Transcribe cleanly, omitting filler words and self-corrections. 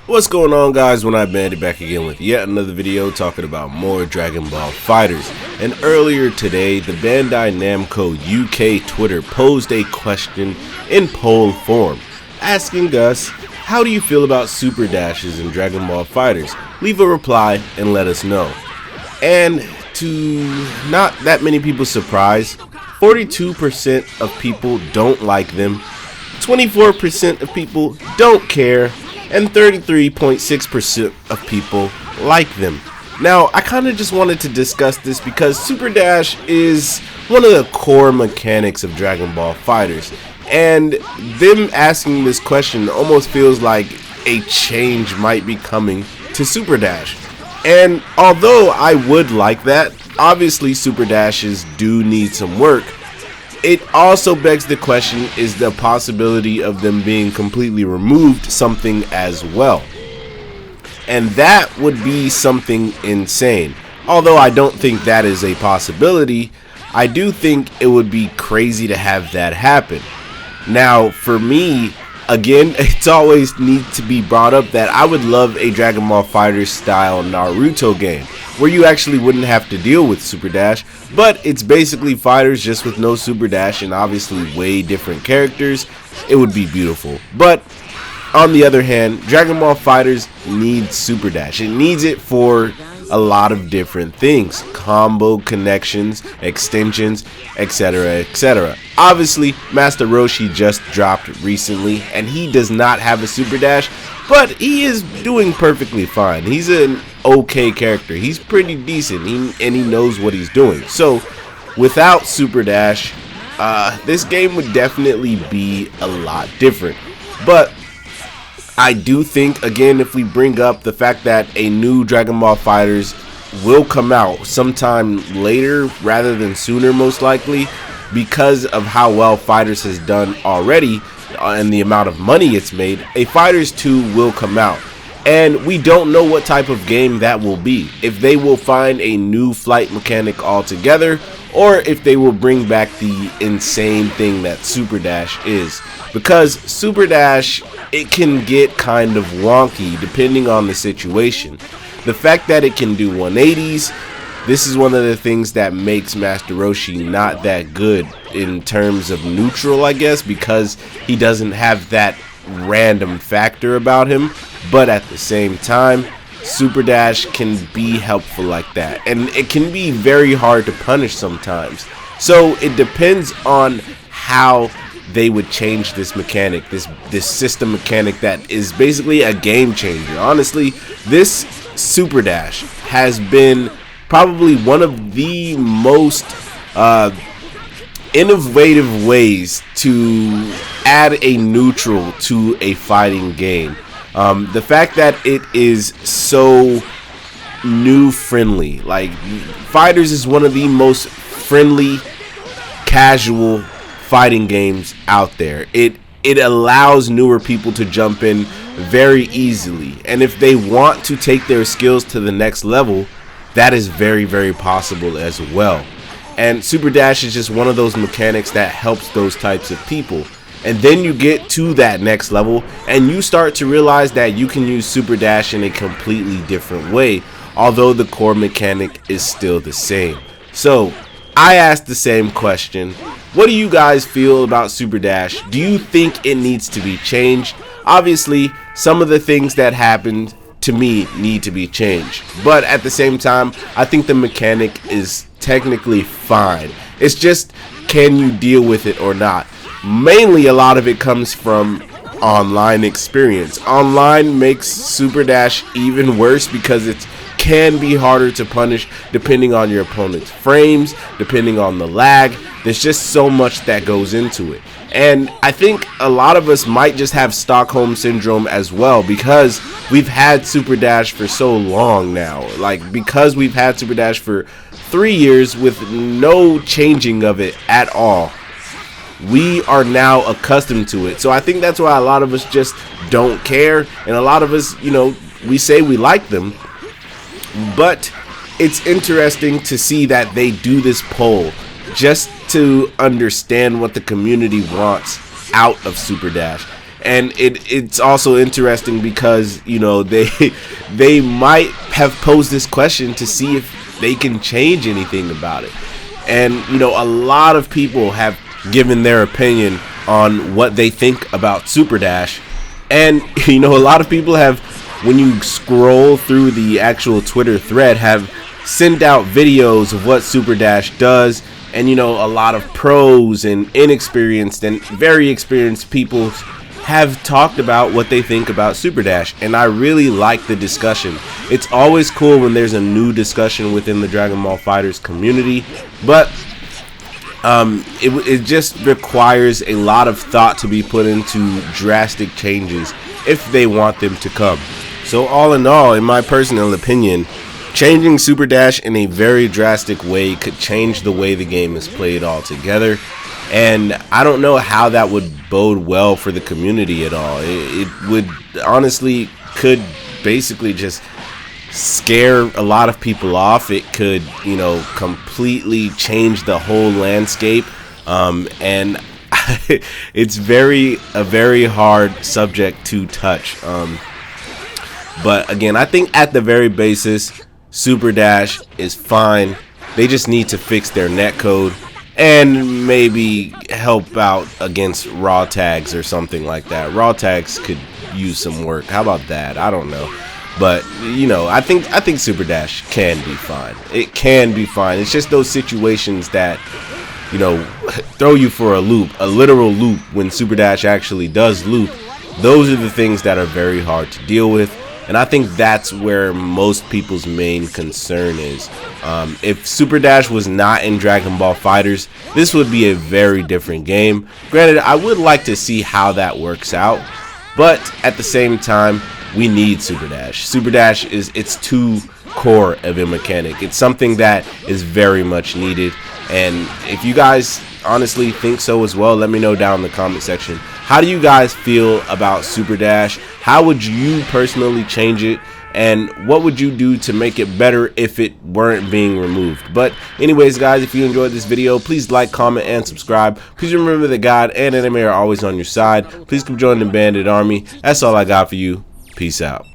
What's going on, guys? OneEyedBandit back again with yet another video talking about more Dragon Ball FighterZ. And earlier today, the Bandai Namco UK Twitter posed a question in poll form, asking us, how do you feel about super dashes in Dragon Ball FighterZ? Leave a reply and let us know. And to not that many people's surprise, 42% of people don't like them, 24% of people don't care, and 33.6% of people like them. Now, I kind of just wanted to discuss this because Super Dash is one of the core mechanics of Dragon Ball FighterZ, and them asking this question almost feels like a change might be coming to Super Dash. And although I would like that, obviously Super Dashes do need some work. It also begs the question, is the possibility of them being completely removed something as well? And that would be something insane. Although I don't think that is a possibility, I do think it would be crazy to have that happen. Now, for me, again, it's always need to be brought up that I would love a Dragon Ball FighterZ style Naruto game where you actually wouldn't have to deal with Super Dash, but it's basically fighters just with no Super Dash and obviously way different characters. It would be beautiful. But on the other hand, Dragon Ball FighterZ needs Super Dash. It needs it for a lot of different things, combo connections, extensions, etc, etc. Obviously, Master Roshi just dropped recently and he does not have a Super Dash, but he is doing perfectly fine. He's an okay character. He's pretty decent and he knows what he's doing. So without Super Dash, this game would definitely be a lot different. But I do think, again, if we bring up the fact that a new Dragon Ball FighterZ will come out sometime later rather than sooner, most likely, because of how well FighterZ has done already and the amount of money it's made, a FighterZ 2 will come out. And we don't know what type of game that will be. If they will find a new flight mechanic altogether, or if they will bring back the insane thing that Super Dash is. Because Super Dash, it can get kind of wonky depending on the situation. The fact that it can do 180s, this is one of the things that makes Master Roshi not that good in terms of neutral, I guess, because he doesn't have that random factor about him. But at the same time, Super Dash can be helpful like that, and it can be very hard to punish sometimes. So it depends on how they would change this mechanic, this system mechanic that is basically a game changer. Honestly, this Super Dash has been probably one of the most innovative ways to add a neutral to a fighting game. The fact that it is so new friendly, like FighterZ is one of the most friendly casual fighting games out there. It allows newer people to jump in very easily, and if they want to take their skills to the next level, that is very, very possible as well. And Super Dash is just one of those mechanics that helps those types of people. And then you get to that next level and you start to realize that you can use Super Dash in a completely different way, although the core mechanic is still the same. So I asked the same question. What do you guys feel about Super Dash? Do you think it needs to be changed? Obviously, some of the things that happened to me need to be changed, but at the same time, I think the mechanic is technically fine. It's just, can you deal with it or not? Mainly, a lot of it comes from online experience. Online makes Super Dash even worse because it can be harder to punish depending on your opponent's frames, depending on the lag. There's just so much that goes into it. And I think a lot of us might just have Stockholm Syndrome as well because we've had Super Dash for so long now. Like, because we've had Super Dash for 3 years with no changing of it at all, we are now accustomed to it. So I think that's why a lot of us just don't care, and a lot of us, you know, we say we like them, but it's interesting to see that they do this poll just to understand what the community wants out of Super Dash. and it's also interesting because, you know, they might have posed this question to see if they can change anything about it. And, you know, a lot of people have given their opinion on what they think about Super Dash. And, you know, a lot of people have, when you scroll through the actual Twitter thread, have sent out videos of what Super Dash does. And, you know, a lot of pros and inexperienced and very experienced people have talked about what they think about Super Dash, and I really like the discussion. It's always cool when there's a new discussion within the Dragon Ball FighterZ community, but it just requires a lot of thought to be put into drastic changes if they want them to come. So all in all, in my personal opinion, changing Super Dash in a very drastic way could change the way the game is played altogether. And I don't know how that would bode well for the community at all. It would honestly could basically just scare a lot of people off. It could, you know, completely change the whole landscape. And it's a very hard subject to touch. But again, I think at the very basis, Super Dash is fine. They just need to fix their netcode and maybe help out against raw tags or something like that. Raw tags could use some work. How about that? I don't know. But, you know, I think Super Dash can be fine. It can be fine. It's just those situations that, you know, throw you for a loop, a literal loop when Super Dash actually does loop. Those are the things that are very hard to deal with. And I think that's where most people's main concern is. If Super Dash was not in Dragon Ball FighterZ, this would be a very different game. Granted, I would like to see how that works out, but at the same time, we need Super Dash. Super Dash is its too core of a mechanic. It's something that is very much needed. And if you guys honestly think so as well, let me know down in the comment section. How do you guys feel about Super Dash? How would you personally change it? And what would you do to make it better if it weren't being removed? But anyways, guys, if you enjoyed this video, please like, comment, and subscribe. Please remember that God and anime are always on your side. Please come join the Bandit Army. That's all I got for you. Peace out.